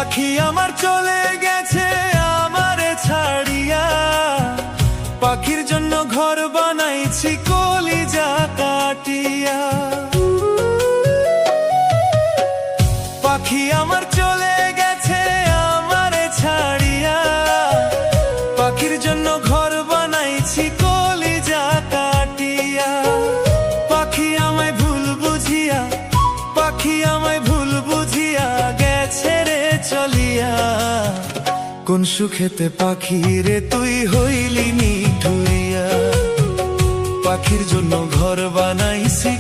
পাখি আমার চলে গেছে আমারে ছাড়িয়া, পাখির জন্য ঘর বানাইছি কলিজা কাটিয়া। পাখি আমার চলে গেছে আমারে ছাড়িয়া, পাখির জন্য ঘর বানাইছি কলিজা কাটিয়া। পাখি আমায় ভুল বুঝিয়া, পাখি আমায় ভুল বুঝিয়া গেছে রে চলিয়া। কোন সুখেতে পাখি রে তুই হইলি নিঠুরিয়া, পাখির জন্য ঘর বানাইছি